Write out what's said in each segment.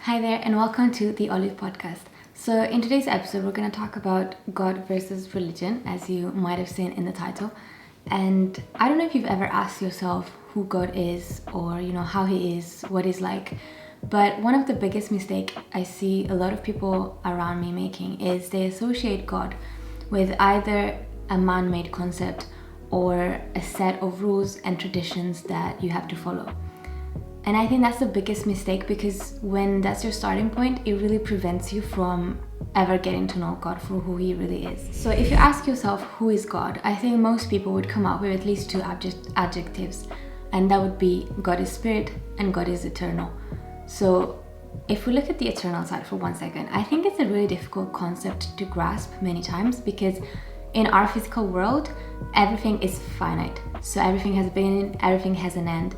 Hi there, and welcome to the Olive Podcast. So, in today's episode, we're going to talk about God versus religion, as you might have seen in the title. And I don't know if you've ever asked yourself who God is, or how He is, what He's like. But one of the biggest mistake I see a lot of people around me making is they associate God with either a man-made concept or a set of rules and traditions that you have to follow. And I think that's the biggest mistake, because when that's your starting point, it really prevents you from ever getting to know God for who He really is. So if you ask yourself, who is God? I think most people would come up with at least two adjectives, and that would be God is spirit and God is eternal. So if we look at the eternal side for 1 second, I think it's a really difficult concept to grasp many times, because in our physical world, everything is finite. So everything has a beginning, everything has an end.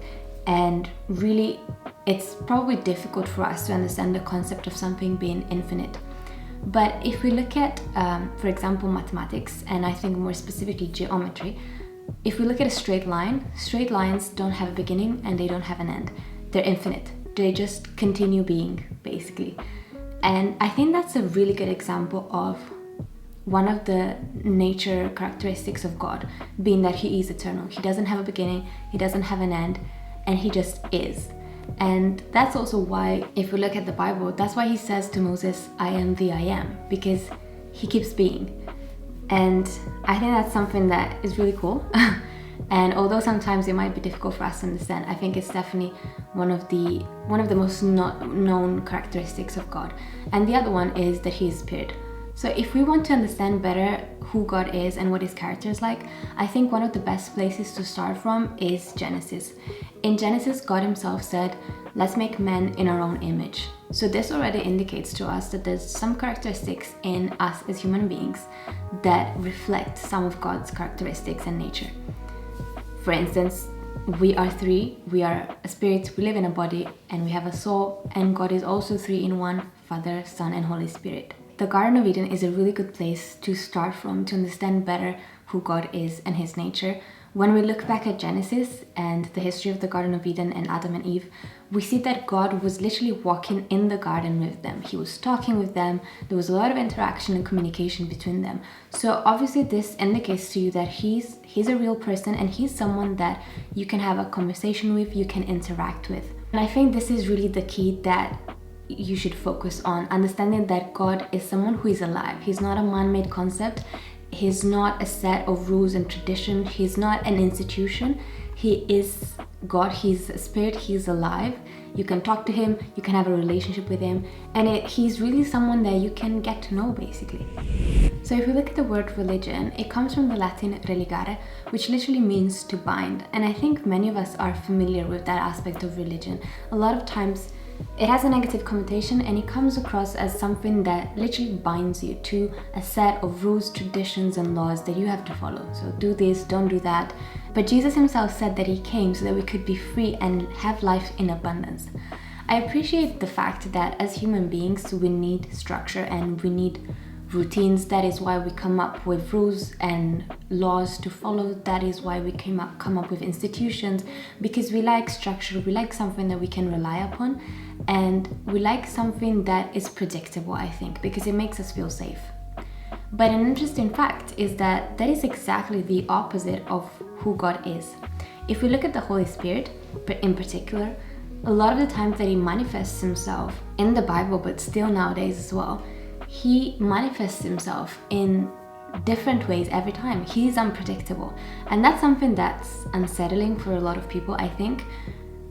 And really, it's probably difficult for us to understand the concept of something being infinite. But if we look at, for example, mathematics, and I think more specifically geometry, if we look at a straight line, straight lines don't have a beginning and they don't have an end. They're infinite. They just continue being, basically. And I think that's a really good example of one of the nature characteristics of God, being that He is eternal. He doesn't have a beginning, He doesn't have an end, and He just is. And that's also why, if we look at the Bible, that's why He says to Moses, I am the I am, because He keeps being. And I think that's something that is really cool. And although sometimes it might be difficult for us to understand, I think it's definitely one of the most known characteristics of God. And the other one is that He is spirit. So if we want to understand better who God is and what His character is like, I think one of the best places to start from is Genesis. In Genesis, God Himself said, let's make man in our own image. So this already indicates to us that there's some characteristics in us as human beings that reflect some of God's characteristics and nature. For instance, we are three. We are a spirit, we live in a body, and we have a soul. And God is also three in one, Father, Son, and Holy Spirit. The Garden of Eden is a really good place to start from to understand better who God is and His nature. When we look back at Genesis and the history of the Garden of Eden and Adam and Eve, we see that God was literally walking in the garden with them. He was talking with them. There was a lot of interaction and communication between them. So obviously this indicates to you that he's a real person, and He's someone that you can have a conversation with, you can interact with. And I think this is really the key that you should focus on, understanding that God is someone who is alive. He's not a man-made concept. He's not a set of rules and tradition. He's not an institution. He is God. He's a spirit. He's alive. You can talk to Him. You can have a relationship with Him. And He's really someone that you can get to know, basically. So if we look at the word religion, it comes from the Latin religare, which literally means to bind. And I think many of us are familiar with that aspect of religion. A lot of times it has a negative connotation, and it comes across as something that literally binds you to a set of rules, traditions, and laws that you have to follow. So do this, don't do that. But Jesus Himself said that He came so that we could be free and have life in abundance. I appreciate the fact that as human beings, we need structure and we need routines. That is why we come up with rules and laws to follow. That is why we come up with institutions, because we like structure. We like something that we can rely upon, and we like something that is predictable, I think, because it makes us feel safe. But an interesting fact is that is exactly the opposite of who God is. If we look at the Holy Spirit in particular, a lot of the times that He manifests Himself in the Bible, but still nowadays as well, He manifests Himself in different ways every time. He's unpredictable. And that's something that's unsettling for a lot of people, I think,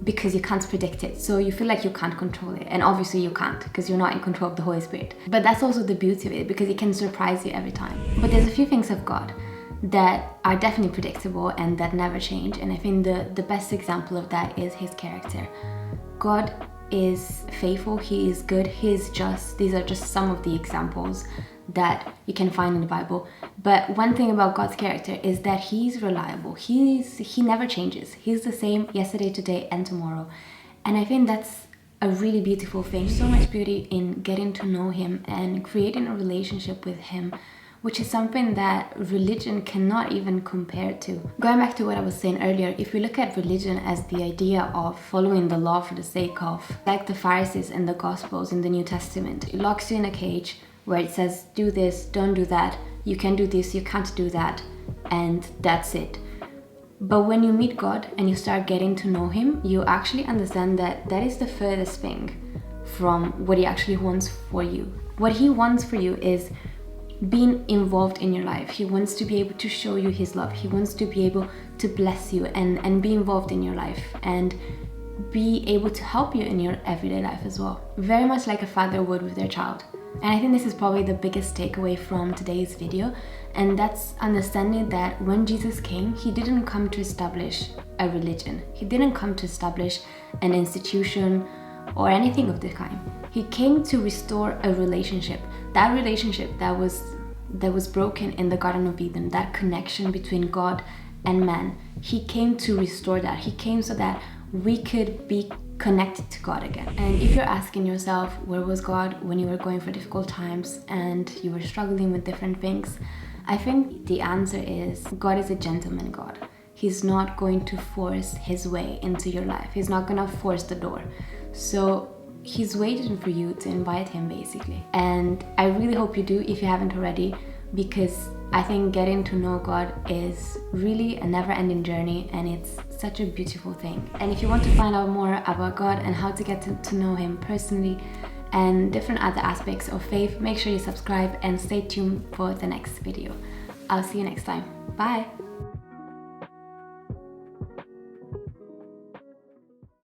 because you can't predict it. So you feel like you can't control it. And obviously you can't, because you're not in control of the Holy Spirit. But that's also the beauty of it, because it can surprise you every time. But there's a few things of God that are definitely predictable and that never change. And I think the best example of that is His character. God is faithful, He is good, He is just. These are just some of the examples that you can find in the Bible. But one thing about God's character is that He's reliable. He never changes. He's the same yesterday, today, and tomorrow. And I think that's a really beautiful thing. So much beauty in getting to know Him and creating a relationship with Him which is something that religion cannot even compare to. Going back to what I was saying earlier, if we look at religion as the idea of following the law for the sake of, like the Pharisees in the Gospels in the New Testament, it locks you in a cage where it says, do this, don't do that, you can do this, you can't do that, and that's it. But when you meet God and you start getting to know Him, you actually understand that that is the furthest thing from what He actually wants for you. What He wants for you is being involved in your life. He wants to be able to show you His love. He wants to be able to bless you and be involved in your life and be able to help you in your everyday life as well. Very much like a father would with their child. And I think this is probably the biggest takeaway from today's video, and that's understanding that when Jesus came, He didn't come to establish a religion. He didn't come to establish an institution or anything of the kind. He came to restore a relationship. That relationship that was broken in the Garden of Eden, that connection between God and man. He came to restore that. He came so that we could be connected to God again. And if you're asking yourself, where was God when you were going for difficult times and you were struggling with different things, I think the answer is God is a gentleman God. He's not going to force His way into your life. He's not going to force the door. So He's waiting for you to invite Him, basically. And I really hope you do if you haven't already, because I think getting to know God is really a never-ending journey, and it's such a beautiful thing. And if you want to find out more about God and how to get to know Him personally and different other aspects of faith, make sure you subscribe and stay tuned for the next video. I'll see you next time. Bye!